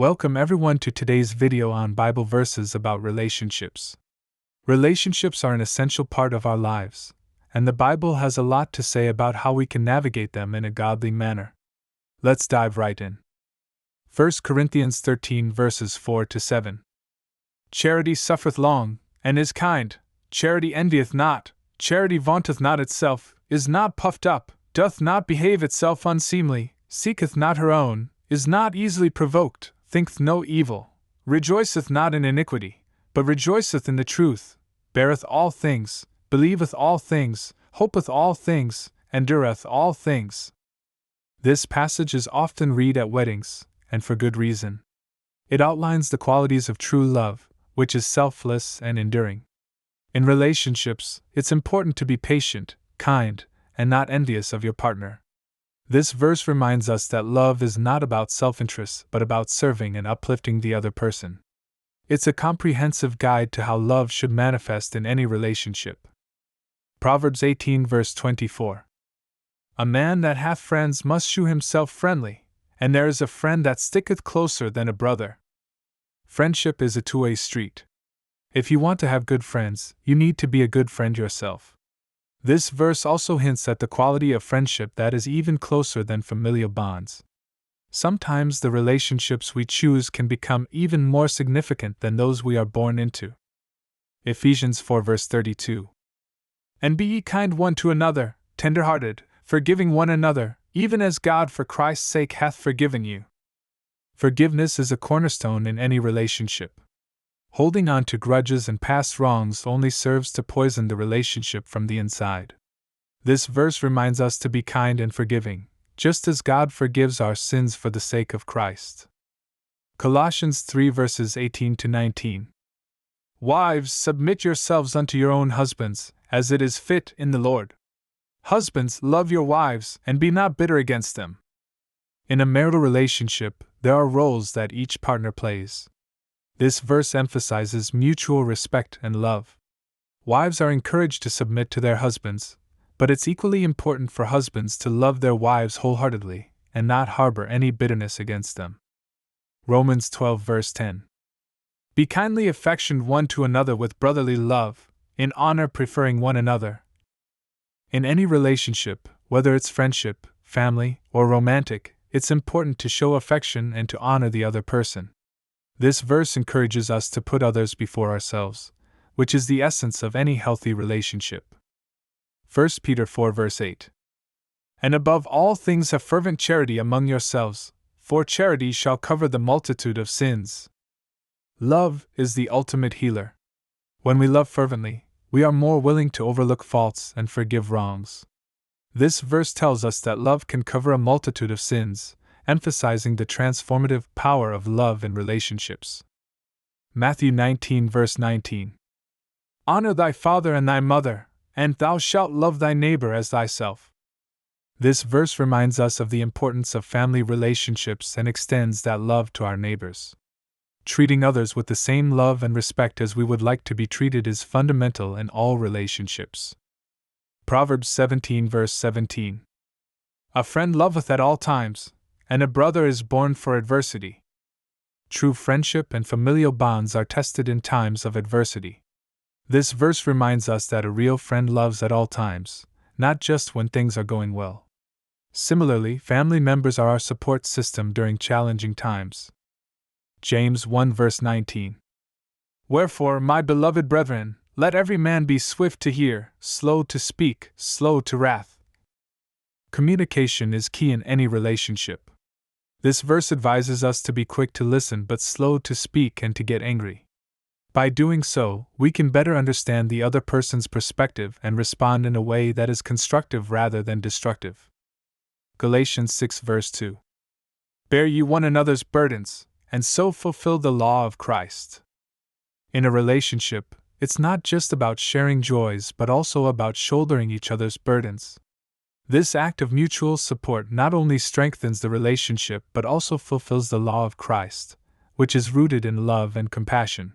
Welcome everyone to today's video on Bible verses about relationships. Relationships are an essential part of our lives, and the Bible has a lot to say about how we can navigate them in a godly manner. Let's dive right in. 1 Corinthians 13 verses 4-7. Charity suffereth long, and is kind. Charity envieth not. Charity vaunteth not itself, is not puffed up, doth not behave itself unseemly, seeketh not her own, is not easily provoked, thinketh no evil, rejoiceth not in iniquity, but rejoiceth in the truth, beareth all things, believeth all things, hopeth all things, endureth all things. This passage is often read at weddings, and for good reason. It outlines the qualities of true love, which is selfless and enduring. In relationships, it's important to be patient, kind, and not envious of your partner. This verse reminds us that love is not about self-interest but about serving and uplifting the other person. It's a comprehensive guide to how love should manifest in any relationship. Proverbs 18 verse 24. A man that hath friends must shew himself friendly, and there is a friend that sticketh closer than a brother. Friendship is a two-way street. If you want to have good friends, you need to be a good friend yourself. This verse also hints at the quality of friendship that is even closer than familial bonds. Sometimes the relationships we choose can become even more significant than those we are born into. Ephesians 4 verse 32. And be ye kind one to another, tender-hearted, forgiving one another, even as God for Christ's sake hath forgiven you. Forgiveness is a cornerstone in any relationship. Holding on to grudges and past wrongs only serves to poison the relationship from the inside. This verse reminds us to be kind and forgiving, just as God forgives our sins for the sake of Christ. Colossians 3 verses 18-19. Wives, submit yourselves unto your own husbands, as it is fit in the Lord. Husbands, love your wives, and be not bitter against them. In a marital relationship, there are roles that each partner plays. This verse emphasizes mutual respect and love. Wives are encouraged to submit to their husbands, but it's equally important for husbands to love their wives wholeheartedly and not harbor any bitterness against them. Romans 12 verse 10. Be kindly affectioned one to another with brotherly love, in honor preferring one another. In any relationship, whether it's friendship, family, or romantic, it's important to show affection and to honor the other person. This verse encourages us to put others before ourselves, which is the essence of any healthy relationship. 1 Peter 4 verse 8. And above all things have fervent charity among yourselves, for charity shall cover the multitude of sins. Love is the ultimate healer. When we love fervently, we are more willing to overlook faults and forgive wrongs. This verse tells us that love can cover a multitude of sins, emphasizing the transformative power of love in relationships. Matthew 19 verse 19. Honor thy father and thy mother, and thou shalt love thy neighbor as thyself. This verse reminds us of the importance of family relationships and extends that love to our neighbors. Treating others with the same love and respect as we would like to be treated is fundamental in all relationships. Proverbs 17 verse 17. A friend loveth at all times, and a brother is born for adversity. True friendship and familial bonds are tested in times of adversity. This verse reminds us that a real friend loves at all times, not just when things are going well. Similarly, family members are our support system during challenging times. James 1 verse 19. Wherefore, my beloved brethren, let every man be swift to hear, slow to speak, slow to wrath. Communication is key in any relationship. This verse advises us to be quick to listen but slow to speak and to get angry. By doing so, we can better understand the other person's perspective and respond in a way that is constructive rather than destructive. Galatians 6 verse 2. Bear ye one another's burdens, and so fulfill the law of Christ. In a relationship, it's not just about sharing joys but also about shouldering each other's burdens. This act of mutual support not only strengthens the relationship but also fulfills the law of Christ, which is rooted in love and compassion.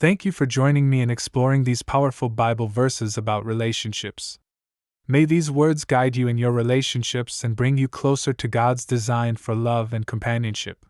Thank you for joining me in exploring these powerful Bible verses about relationships. May these words guide you in your relationships and bring you closer to God's design for love and companionship.